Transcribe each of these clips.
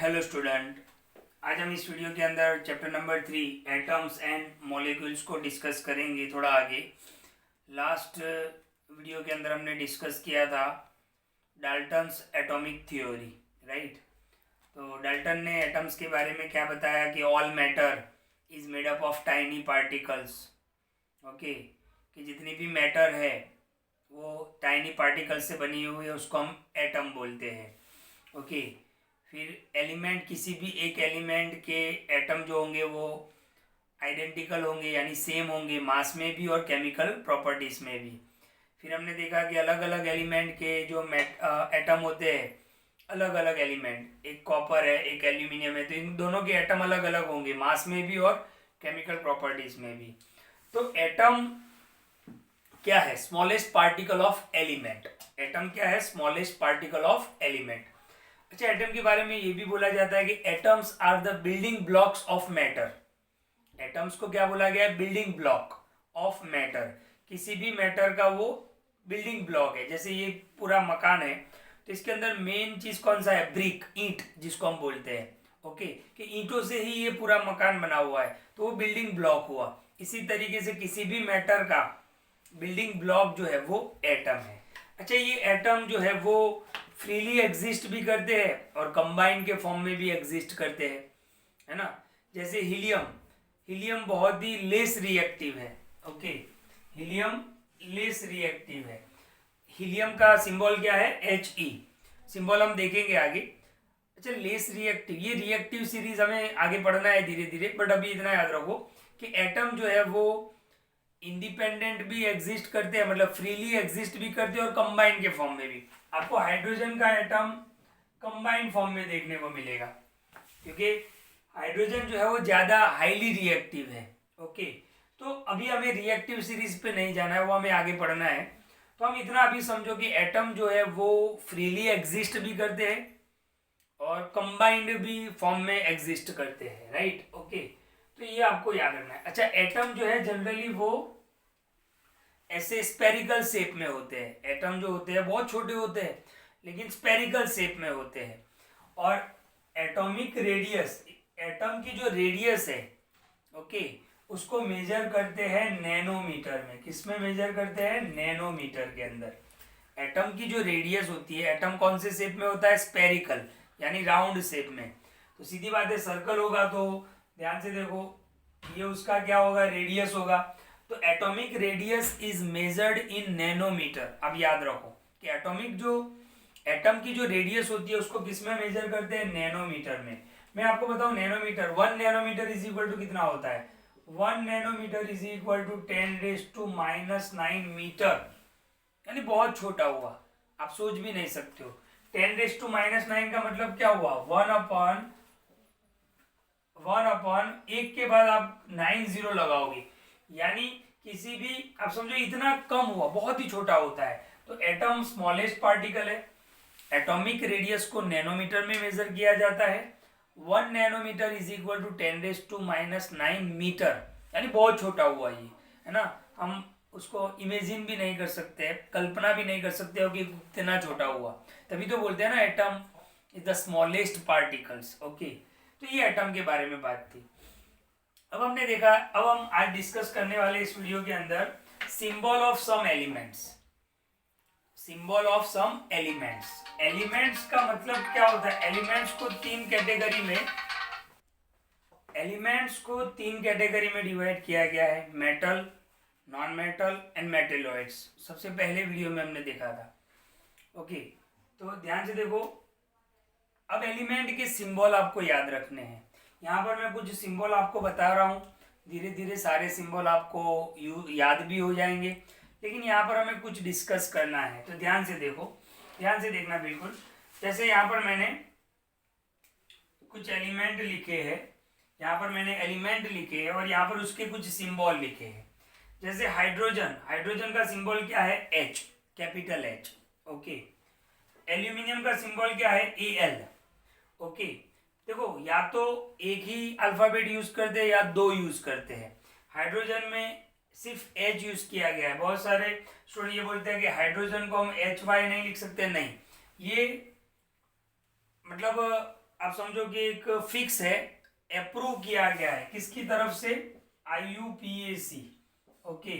Hello student. आज हम इस वीडियो के अंदर chapter number 3 atoms and molecules को डिस्कस करेंगे थोड़ा आगे। लास्ट वीडियो के अंदर हमने डिस्कस किया था डाल्टन्स एटॉमिक थ्योरी, राइट। तो डाल्टन ने एटम्स के बारे में क्या बताया कि all matter is made up of tiny particles. Okay, कि जितनी भी मैटर है वो टाइनी पार्टिकल्स से बनी हुई है, उसको हम एटम बोलते हैं। ओके, फिर एलिमेंट, किसी भी एक एलिमेंट के एटम जो होंगे वो आइडेंटिकल होंगे यानी सेम होंगे, मास में भी और केमिकल प्रॉपर्टीज़ में भी। फिर हमने देखा कि अलग अलग एलिमेंट के जो एटम होते हैं, अलग अलग एलिमेंट, एक कॉपर है एक एल्यूमिनियम है, तो इन दोनों के एटम अलग अलग होंगे मास में भी और केमिकल प्रॉपर्टीज़ में भी। तो एटम क्या है? Smallest particle of element. Atom क्या है? Smallest particle of element. अच्छा, एटम के बारे में ये भी बोला जाता है कि atoms are the building blocks of matter. Atoms को क्या बोला गया है? Building block of matter. किसी भी मैटर का वो बिल्डिंग ब्लॉक है। जैसे ये पूरा मकान है तो इसके अंदर मेन चीज कौन सा है? ब्रिक, ईंट जिसको हम बोलते हैं। ओके, कि ईंटों से ही ये पूरा मकान बना हुआ है, तो वो बिल्डिंग ब्लॉक हुआ। इसी तरीके से किसी भी मैटर का बिल्डिंग ब्लॉक जो है वो एटम है। अच्छा, ये एटम जो है वो फ्रीली एग्जिस्ट भी करते हैं और कंबाइन के फॉर्म में भी एग्जिस्ट करते हैं, है ना। जैसे हीलियम, हीलियम बहुत ही लेस रिएक्टिव है। ओके, हीलियम लेस रिएक्टिव है। हीलियम का सिंबल क्या है? He। सिंबल हम देखेंगे आगे। अच्छा, लेस रिएक्टिव, ये रिएक्टिव सीरीज हमें आगे पढ़ना है धीरे धीरे, बट अभी इतना याद रखो कि एटम जो है वो इंडिपेंडेंट भी एग्जिस्ट करते हैं, मतलब फ्रीली एग्जिस्ट भी करते हैं और कंबाइन के फॉर्म में भी। आपको हाइड्रोजन का एटम कंबाइन फॉर्म में देखने को मिलेगा, क्योंकि हाइड्रोजन जो है वो ज़्यादा हाईली रिएक्टिव है। ओके, तो अभी हमें रिएक्टिव सीरीज पे नहीं जाना है, वो हमें आगे पढ़ना है। तो हम इतना अभी समझो कि एटम जो है वो फ्रीली एग्जिस्ट भी करते हैं और कंबाइंड भी फॉर्म में एग्जिस्ट करते हैं, राइट। ओके, तो ये आपको याद रखना है। अच्छा, एटम जो है जनरली वो ऐसे स्पेरिकल शेप में होते हैं। एटम जो होते हैं बहुत छोटे होते हैं लेकिन स्पेरिकल शेप में होते हैं। और एटॉमिक रेडियस, एटम की जो रेडियस है, ओके, उसको मेजर करते हैं नैनोमीटर में। किस में मेजर करते हैं? नैनोमीटर के अंदर। एटम की जो रेडियस होती है, एटम कौन से शेप में होता है? स्पेरिकल यानी राउंड शेप में। तो सीधी बात है, सर्कल होगा तो ध्यान से देखो, ये उसका क्या होगा? रेडियस होगा। तो atomic radius is measured in nanometre. अब याद रखो कि एटॉमिक जो एटम की जो रेडियस होती है उसको किस में मेजर करते हैं? नैनोमीटर में। मैं आपको बताऊं, nanometre, 1 nanometre is equal to कितना होता है? 1 nanometre is equal to 10⁻⁹ metre, यानी बहुत छोटा हुआ। आप सोच भी नहीं सकते हो। 10⁻⁹ का मतलब क्या हुआ? 1 एक के बाद आप 9 जीरो लगाओगे, यानी किसी भी, आप समझो इतना कम हुआ, बहुत ही छोटा होता है। तो एटम स्मॉलेस्ट पार्टिकल है। एटॉमिक रेडियस को नैनोमीटर में मेजर किया जाता है। 1 nanometre is equal to 10⁻⁹ metre, यानी बहुत छोटा हुआ ये, है ना। हम उसको इमेजिन भी नहीं कर सकते, कल्पना भी नहीं कर सकते हो कि इतना छोटा हुआ। तभी तो बोलते हैं ना, atom is the smallest particles. Okay, तो ये एटम के बारे में बात थी। अब हमने देखा, अब हम आज डिस्कस करने वाले इस वीडियो के अंदर symbol of some elements. Symbol of some elements. Elements का मतलब क्या होता है? एलिमेंट्स को तीन कैटेगरी में डिवाइड किया गया है: metal, non metal and metalloids. सबसे पहले वीडियो में हमने देखा था। ओके, तो ध्यान से देखो, अब एलिमेंट के सिंबल आपको याद रखने हैं। यहाँ पर मैं कुछ सिंबल आपको बता रहा हूँ, धीरे धीरे सारे सिंबल आपको याद भी हो जाएंगे, लेकिन यहाँ पर हमें कुछ डिस्कस करना है। तो ध्यान से देखो, ध्यान से देखना बिल्कुल। जैसे यहाँ पर मैंने कुछ एलिमेंट लिखे हैं, यहाँ पर मैंने एलिमेंट लिखे हैं और यहाँ पर उसके कुछ सिंबल लिखे हैं। जैसे हाइड्रोजन, हाइड्रोजन का सिंबल क्या है? H, capital H। Okay, aluminium का सिंबल क्या है? Al। ओके, देखो या तो एक ही अल्फाबेट यूज करते हैं या दो यूज करते हैं। हाइड्रोजन में सिर्फ H यूज किया गया है। बहुत सारे स्टूडेंट ये बोलते हैं कि हाइड्रोजन को हम HY नहीं लिख सकते। नहीं, ये मतलब आप समझो कि एक फिक्स है, अप्रूव किया गया है किसकी तरफ से, IUPAC। ओके,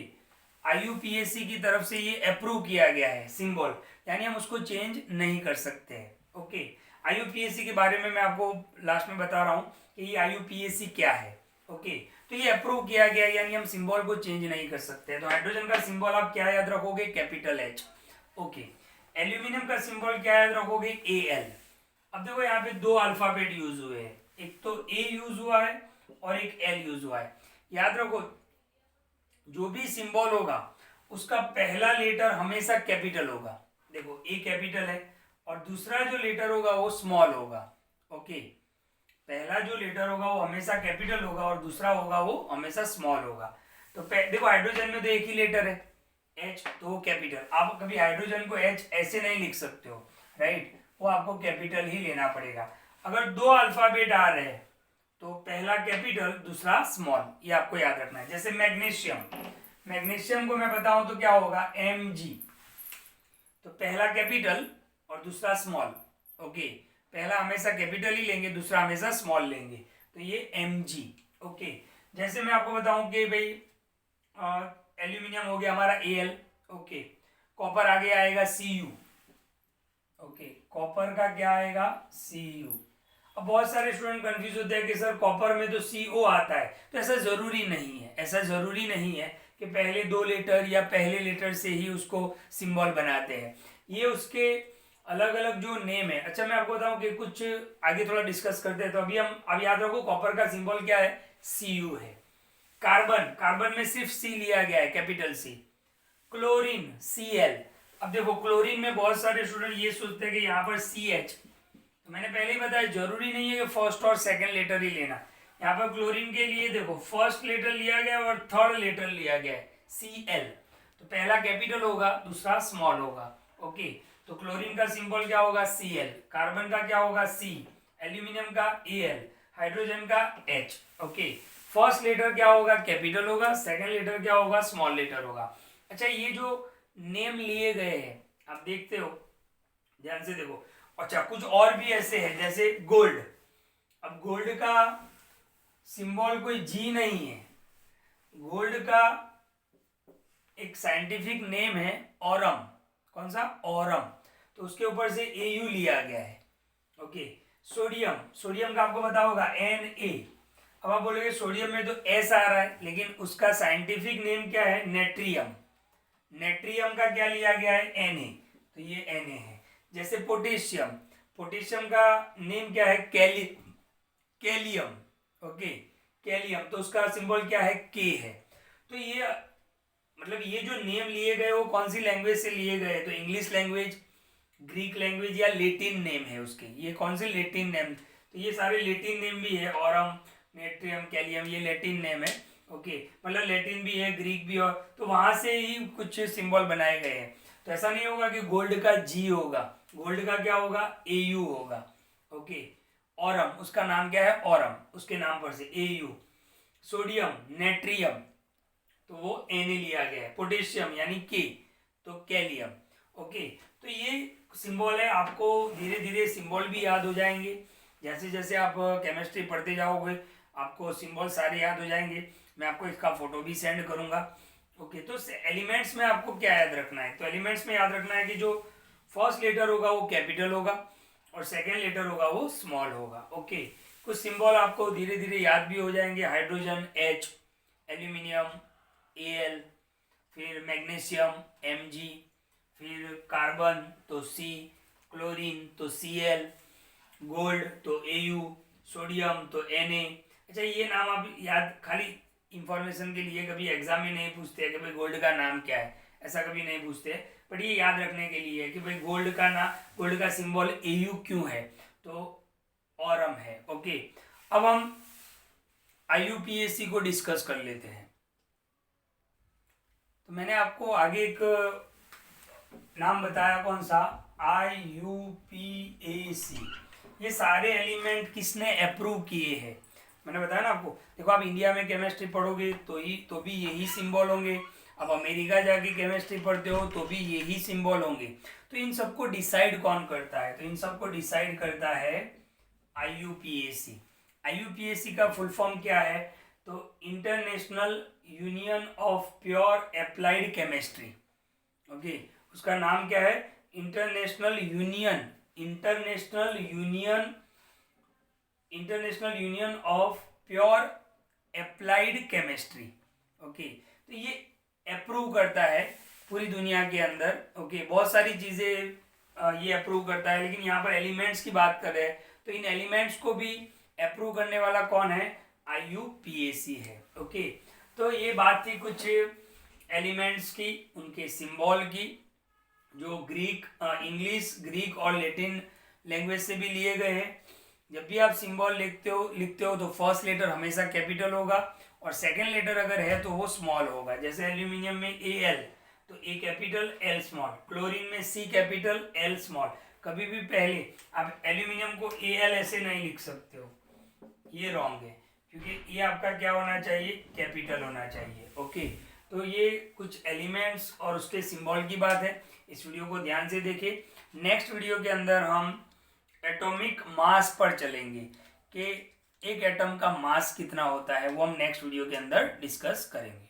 IUPAC की तरफ से ये अप्रूव किया गया है सिंबल, यानी हम उसको चेंज नहीं कर सकते हैं। ओके, IUPAC के बारे में मैं आपको लास्ट में बता रहा हूँ कि ये IUPAC क्या है। ओके, तो ये अप्रूव किया गया है, यानी हम सिंबल को चेंज नहीं कर सकते। तो हाइड्रोजन का सिंबल आप क्या याद रखोगे, कैपिटल H। ओके, एल्यूमिनियम का सिंबल क्या याद रखोगे, AL। अब देखो यहाँ पे दो अल्फाबेट यूज हुए हैं, एक तो A यूज हुआ है और एक L यूज हुआ है। याद रखो जो भी सिंबल होगा उसका पहला लेटर हमेशा कैपिटल होगा। देखो A कैपिटल है और दूसरा जो लेटर होगा वो स्मॉल होगा। ओके, पहला जो लेटर होगा वो हमेशा कैपिटल होगा और दूसरा होगा वो हमेशा स्मॉल होगा। तो देखो हाइड्रोजन में तो एक ही लेटर है H, तो वो कैपिटल। आप कभी हाइड्रोजन को H ऐसे नहीं लिख सकते हो, राइट, वो आपको कैपिटल ही लेना पड़ेगा। अगर दो अल्फाबेट आ रहे हैं तो पहला कैपिटल दूसरा स्मॉल, ये आपको याद रखना है। जैसे मैग्नीशियम, मैग्नीशियम को मैं बताऊं तो क्या होगा, Mg। तो पहला कैपिटल और दूसरा स्मॉल। ओके, पहला हमेशा कैपिटल ही लेंगे, दूसरा हमेशा स्मॉल लेंगे, तो ये Mg। ओके, जैसे मैं आपको बताऊं कि भाई एल्यूमिनियम हो गया हमारा Al। ओके, कॉपर आगे आएगा Cu। ओके, कॉपर का क्या आएगा, Cu। अब बहुत सारे स्टूडेंट कंफ्यूज होते हैं कि सर कॉपर में तो CO आता है, तो ऐसा जरूरी नहीं है। ऐसा जरूरी नहीं है कि पहले दो लेटर या पहले लेटर से ही उसको सिंबल बनाते हैं, ये उसके अलग अलग जो नेम है। अच्छा, मैं आपको बताऊं कि कुछ आगे थोड़ा डिस्कस करते हैं। तो अभी हम, अब याद रखो कॉपर का सिंबल क्या है, Cu है। कार्बन, कार्बन में सिर्फ C लिया गया है, कैपिटल C। Chlorine Cl। अब देखो क्लोरीन में बहुत सारे स्टूडेंट ये सोचते हैं कि यहाँ पर CH, तो मैंने पहले ही बताया जरूरी नहीं है कि फर्स्ट और सेकंड लेटर ही लेना। यहाँ पर क्लोरीन के लिए देखो फर्स्ट लेटर लिया गया और थर्ड लेटर लिया गया है Cl, तो पहला कैपिटल होगा दूसरा स्मॉल होगा। ओके, तो क्लोरीन का सिंबल क्या होगा, Cl। कार्बन का क्या होगा, C। एल्यूमिनियम का Al। हाइड्रोजन का H। ओके, फर्स्ट लेटर क्या होगा, कैपिटल होगा, सेकंड लेटर क्या होगा, स्मॉल लेटर होगा। अच्छा, ये जो नेम लिए गए हैं आप देखते हो, ध्यान से देखो। अच्छा, कुछ और भी ऐसे हैं जैसे गोल्ड। अब गोल्ड का सिंबल कोई G नहीं है, गोल्ड का एक साइंटिफिक नेम है ऑरम। कौन सा, ऑरम, तो उसके ऊपर से AU लिया गया है। ओके, सोडियम, सोडियम का आपको पता होगा Na। अब आप बोलोगे सोडियम में तो S आ रहा है, लेकिन उसका साइंटिफिक नेम क्या है, नेट्रियम। नेट्रियम का क्या लिया गया है, Na, तो ये Na है। जैसे पोटेशियम, पोटेशियम का नेम क्या है, कैलियम। ओके, कैलियम, तो उसका सिंबल क्या है, K है। तो ये मतलब ये जो नेम लिए गए वो कौन सी लैंग्वेज से लिए गए, तो इंग्लिश लैंग्वेज, ग्रीक लैंग्वेज या लेटिन नेम है उसके, ये कौन से लेटिन नेम, तो ये सारे लेटिन नेम भी है, ऑरम, नेट्रियम, कैलियम, ये लेटिन नेम है। ओके, मतलब लेटिन भी है, ग्रीक भी, और तो वहां से ही कुछ सिंबल बनाए गए हैं। तो ऐसा नहीं होगा कि गोल्ड का G होगा, गोल्ड का क्या होगा, AU होगा। ओके, ऑरम, उसका नाम क्या है, ऑरम, उसके नाम पर से AU। सोडियम, नेट्रियम, तो वो Na लिया गया है। पोटेशियम यानी K, तो कैलियम। ओके, तो ये सिंबल है, आपको धीरे धीरे सिंबल भी याद हो जाएंगे। जैसे जैसे आप केमिस्ट्री पढ़ते जाओगे आपको सिंबल सारे याद हो जाएंगे। मैं आपको इसका फोटो भी सेंड करूंगा। ओके, तो एलिमेंट्स में आपको क्या याद रखना है, तो एलिमेंट्स में याद रखना है कि जो फर्स्ट लेटर होगा वो कैपिटल होगा और सेकेंड लेटर होगा वो स्मॉल होगा। ओके, कुछ सिंबल आपको धीरे धीरे याद भी हो जाएंगे। हाइड्रोजन H, एल्यूमिनियम Al, फिर मैग्नीशियम Mg, फिर कार्बन तो C, क्लोरीन तो Cl, गोल्ड तो AU, सोडियम तो Na। अच्छा, ये नाम आप याद, खाली इंफॉर्मेशन के लिए, कभी एग्जाम में नहीं पूछते हैं कि भाई गोल्ड का नाम क्या है, ऐसा कभी नहीं पूछते, बट ये याद रखने के लिए है कि भाई गोल्ड का नाम, गोल्ड का सिंबल AU क्यों है, तो ऑरम है। ओके, अब हम IUPAC को डिस्कस कर लेते हैं। तो मैंने आपको आगे एक नाम बताया, कौन सा, IUPAC। ये सारे एलिमेंट किसने अप्रूव किए हैं, मैंने बताया ना आपको। देखो आप इंडिया में केमिस्ट्री पढ़ोगे तो भी यही सिंबल होंगे, अब अमेरिका जाके केमिस्ट्री पढ़ते हो तो भी यही सिंबल होंगे। तो इन सबको डिसाइड कौन करता है, तो इन सबको डिसाइड करता है IUPAC। IUPAC का फुल फॉर्म क्या है? तो international union of pure applied chemistry. Okay, उसका नाम क्या है? International union of pure applied chemistry. Okay, तो ये अप्रूव करता है पूरी दुनिया के अंदर। ओके, बहुत सारी चीज़ें ये अप्रूव करता है, लेकिन यहाँ पर एलिमेंट्स की बात कर रहे हैं, तो इन एलिमेंट्स को भी अप्रूव करने वाला कौन है? IUPAC है। ओके, तो ये बात थी कुछ एलिमेंट्स की, उनके सिंबल की, जो इंग्लिश, ग्रीक और लैटिन लैंग्वेज से भी लिए गए हैं। जब भी आप सिंबल लिखते हो तो फर्स्ट लेटर हमेशा कैपिटल होगा और सेकंड लेटर अगर है तो वो स्मॉल होगा। जैसे एल्यूमिनियम में Al, तो A capital L small, chlorine में C कैपिटल L स्मॉल। कभी भी पहले आप एल्यूमिनियम को Al ऐसे नहीं लिख सकते हो, ये रॉन्ग है, क्योंकि ये आपका क्या होना चाहिए? कैपिटल होना चाहिए। ओके, तो ये कुछ एलिमेंट्स और उसके सिंबल की बात है। इस वीडियो को ध्यान से देखिए। नेक्स्ट वीडियो के अंदर हम एटॉमिक मास पर चलेंगे कि एक एटम का मास कितना होता है, वो हम नेक्स्ट वीडियो के अंदर डिस्कस करेंगे।